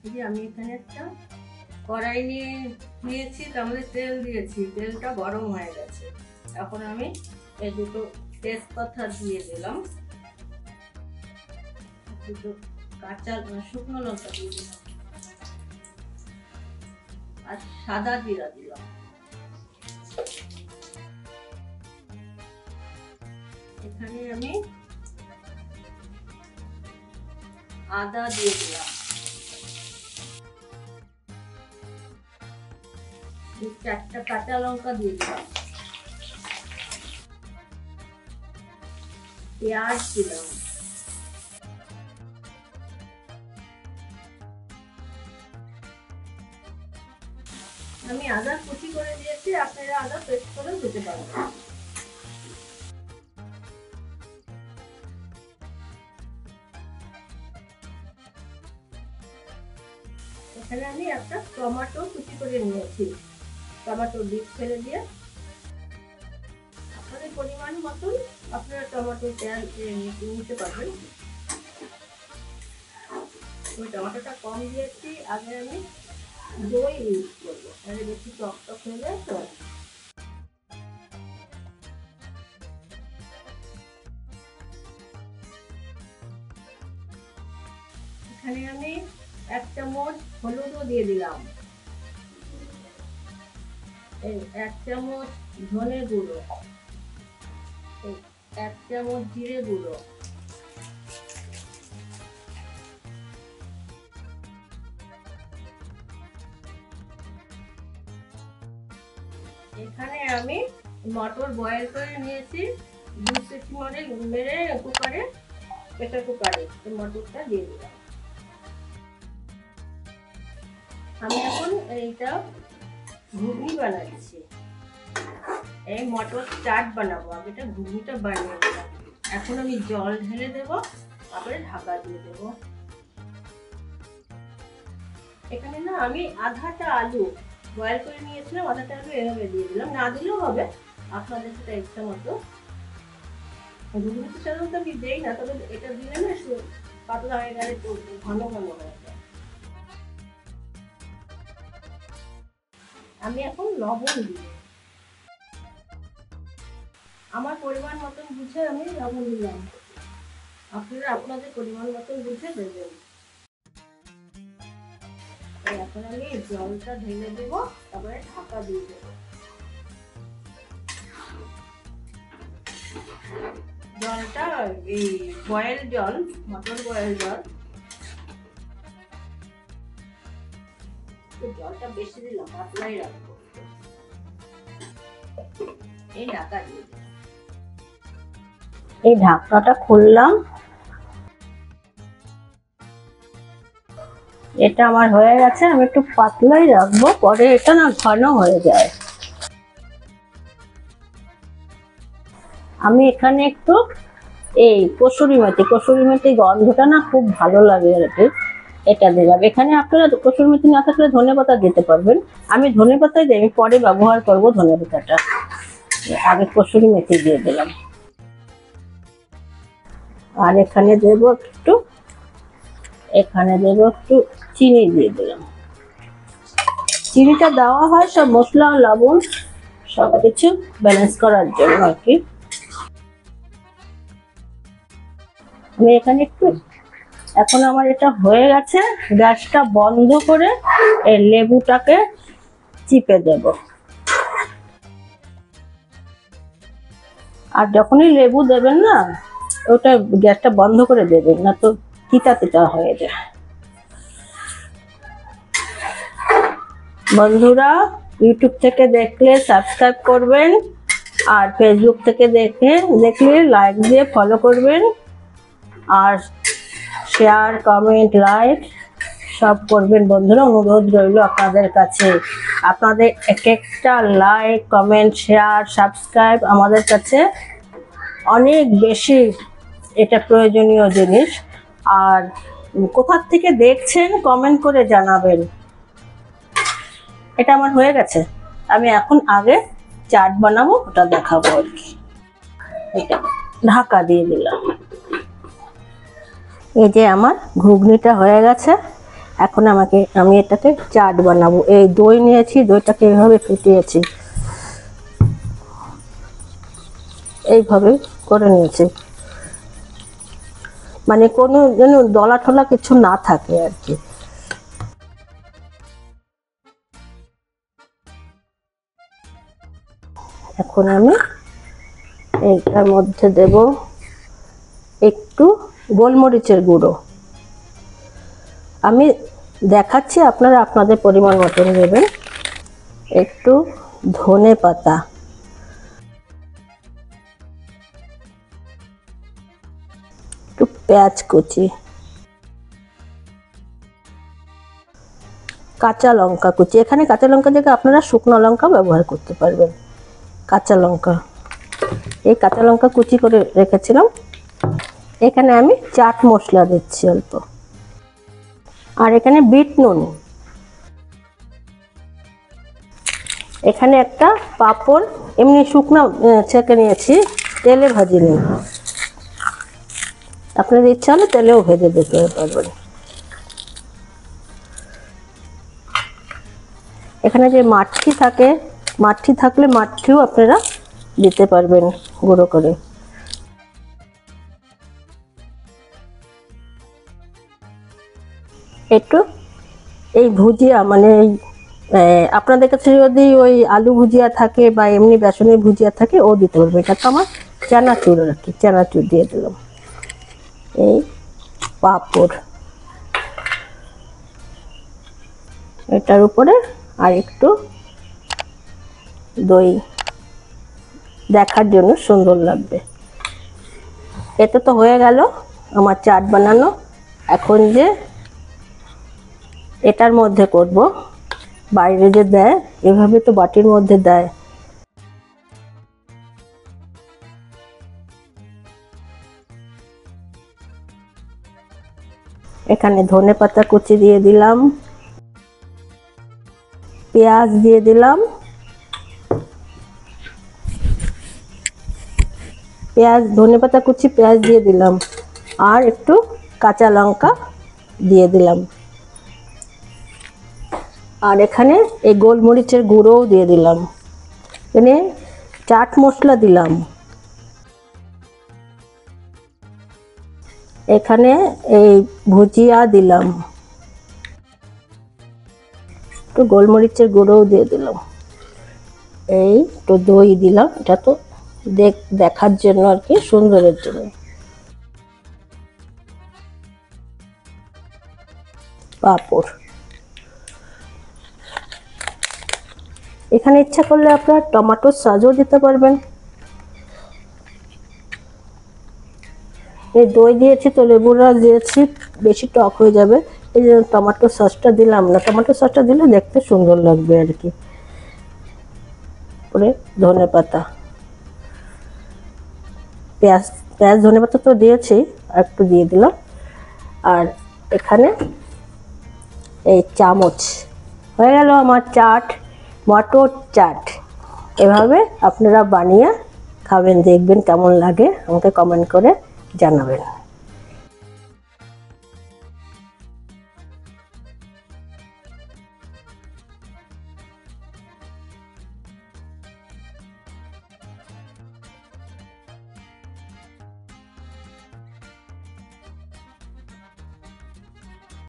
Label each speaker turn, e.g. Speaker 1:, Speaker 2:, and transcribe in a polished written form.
Speaker 1: এই যে আমি এখানে একটা কড়াই নিয়েছি, তার মধ্যে তেল দিয়েছি, তেলটা গরম হয়ে গেছে। এখন আমি এই দুটো তেজপাতা দিয়ে দিলাম, দুটো কাঁচা শুকনো লঙ্কা দিয়ে দিলাম, আর সাদা জিরা দিলাম। এখানে আমি আদা দিয়ে দিলাম, চারটা কাঁচা লঙ্কা দিয়ে দিলাম, পেঁয়াজ দিলাম, আমি আদা কুচি করে দিয়েছি, আপনারা আদা পেস্ট করে দিতে পারবেন। এখানে আমি একটা টমেটো কুচি করে নিয়েছি, টমেটো বীজ ফেলে দিয়ে আপনাদের পরিমাণ মতন আপনারা টমেটো নিতে পারবেন। আমি টমেটোটা কম দিয়েছি, আগে আমি দই ইউজ করবো, তাহলে বেশি টক টক হয়ে যায়। তো এখানে আমি 1 চামচ হলুদও দিয়ে দিলাম, 1 চামচ ধনে গুঁড়ো, 1 চামচ জিরে গুঁড়ো, এখানে আমি মটর বয়েল করে নিয়েছি, 2 সিটি মেরে কুকারে, প্রেসার কুকারে মটরটা দিয়ে দিলাম। আমি এখন এইটা ঘুগনি বানাচ্ছি, এই মটর চাট বানাবো। আগে এটা ঘুগনিটা বানিয়ে দিলাম, এখন আমি জল ঢেলে দেবো, তারপরে ঢাকা দিয়ে দেবো। এখানে না আমি আধাটা আলু বয়েল করে নিয়েছিলাম, আধাটা আলু এভাবে দিয়ে দিলাম, না দিলেও হবে, আপনাদের সেটা ইচ্ছা মতো। ঘুগনিতে সাধারণত আমি দেই না, তবে এটা দিলে না পাতলা হয়ে গেলে ঘন ঘন হয়ে যায়। আমি এখন লবণ দিই, আমার পরিমাণ মতন বুঝে আমি লবণ দিলাম, আপনারা আপনাদের পরিমাণ মতন বুঝে দেবেন। এখন আমি জলটা ঢেলে দেব, তারপরে ঢাকা দিয়ে দেব। জলটা এই বয়েল জল, মটর বয়েল জল, জলটা বেশি দিলাম, পাতলাই রাখবো। এই ঢাকা দিয়ে দিলাম, এই ঢাকনাটা খুললাম, এটা আমার হয়ে গেছে। আমি একটু পাতলাই রাখবো, পরে এটা না ঘন হয়ে যায়। আমি এখানে একটু এই কসুরি মেথি গন্ধটা না খুব ভালো লাগে আর কি, এটা দিলাম। এখানে আপনারা কসুরি মেথি না থাকলে ধনেপাতা দিতে পারবেন, আমি ধনেপাতাই দিই, আমি পরে ব্যবহার করবো ধনেপাতাটা, আগে কসুরি মেথি দিয়ে দিলাম। আর এখানে দেবো একটু চিনি দিয়ে দিলাম। চিনিটা দেওয়া হয় সব মশলা লবণ সবকিছু ব্যালেন্স করার জন্য আর কি। আমি এখানে একটু, এখন আমার এটা হয়ে গেছে, গ্যাসটা বন্ধ করে এই লেবুটাকে চিপে দেব। আর যখনই লেবু দেবেন না, ওটা গ্যাসটা বন্ধ করে দেবেন, না তো তিতা তিতা হয়ে যায়। বন্ধুরা, ইউটিউব থেকে দেখলে সাবস্ক্রাইব করবেন, আর ফেসবুক থেকে দেখলে লাইক দিয়ে ফলো করবেন, আর শেয়ার কমেন্ট লাইক সব করবেন। বন্ধুরা, অনুরোধ রইল আপনাদের কাছে, আপনাদের এক একটা লাইক কমেন্ট শেয়ার সাবস্ক্রাইব আমাদের কাছে অনেক বেশি এটা প্রয়োজনীয় জিনিস। আর কোথা থেকে দেখছেন কমেন্ট করে জানাবেন। এটা আমার হয়ে গেছে, আমি এখন আগে চাট বানাবো, ওটা দেখাবো আর কি। এটা ঢাকা দিয়ে দিলাম। এই যে আমার ঘুগনিটা হয়ে গেছে, এখন আমি এটাকে চাট বানাবো। এই দই নিয়েছি, দইটাকে এইভাবে ফেটিয়েছি, এইভাবে করে নিয়েছি, মানে কোনো যেন দলা টলা কিছু না থাকে আর কি। এখন আমি এইটার মধ্যে দেব একটু গোলমরিচের গুঁড়ো। আমি দেখাচ্ছি, আপনারা আপনাদের পরিমাণ মতন দেবেন। একটু ধনে পাতা, একটু পেঁয়াজ কুচি, কাঁচা লঙ্কা কুচি। এখানে কাঁচা লঙ্কা জায়গায় আপনারা শুকনো লঙ্কা ব্যবহার করতে পারবেন। কাঁচা লঙ্কা, এই কাঁচা লঙ্কা কুচি করে রেখেছিলাম। এখানে আমি চাট মশলা দিচ্ছি অল্প, আর এখানে বিট নুন। এখানে একটা পাঁপড় এমনি শুকনো ছেঁকে নিয়েছি, তেলে ভাজিনি, আপনাদের ইচ্ছা হলে তেলেও ভেজে দিতে পারবেন। এখানে যে মাঠি থাকে, মাঠি থাকলে মাঠিও আপনারা দিতে পারবেন গুঁড়ো করে। একটু এই ভুজিয়া মানে আপনাদের কাছে যদি ওই আলু ভুজিয়া থাকে বা এমনি বেসনের ভুজিয়া থাকে ও দিতে পারবে। এটা তো আমার চানাচুর আর কি, চানাচুর দিয়ে দিলাম। এই পাঁপড়, এটার উপরে আর একটু দই, দেখার জন্য সুন্দর লাগবে। এটা তো হয়ে গেল আমার চাট বানানো। এখন যে এটার মধ্যে করব, বাইরে যে দেয় এভাবে তো বাটির মধ্যে দেয়। এখানে ধনে পাতা কুচি দিয়ে দিলাম, পেঁয়াজ দিয়ে দিলাম, পেঁয়াজ ধনে পাতা কুচি পেঁয়াজ দিয়ে দিলাম, আর একটু কাঁচা লঙ্কা দিয়ে দিলাম, আর এখানে এই গোলমরিচের গুঁড়োও দিয়ে দিলাম। এখানে চাট মশলা দিলাম, এখানে এই ভুজিয়া দিলাম, একটু গোলমরিচের গুঁড়োও দিয়ে দিলাম, এই একটু দই দিলাম। এটা তো দেখার জন্য আর কি, সুন্দরের জন্য। পাঁপড়, এখানে ইচ্ছা করলে আপনারা টমেটোর সসও দিতে পারবেন। এই দই দিয়েছি তো, লেবুর রস দিয়েছি, বেশি টক হয়ে যাবে, এই জন্য টমেটো সসটা দিলাম না। টমেটো সসটা দিলে দেখতে সুন্দর লাগবে আর কি। পরে ধনে পাতা, পেঁয়াজ ধনে পাতা তো দিয়েছি, আর একটু দিয়ে দিলাম। আর এখানে এই চামচ, হয়ে গেল আমার চাট, মটর চাট। এভাবে আপনারা বানিয়ে খাবেন, দেখবেন কেমন লাগে, আমাকে কমেন্ট করে জানাবেন।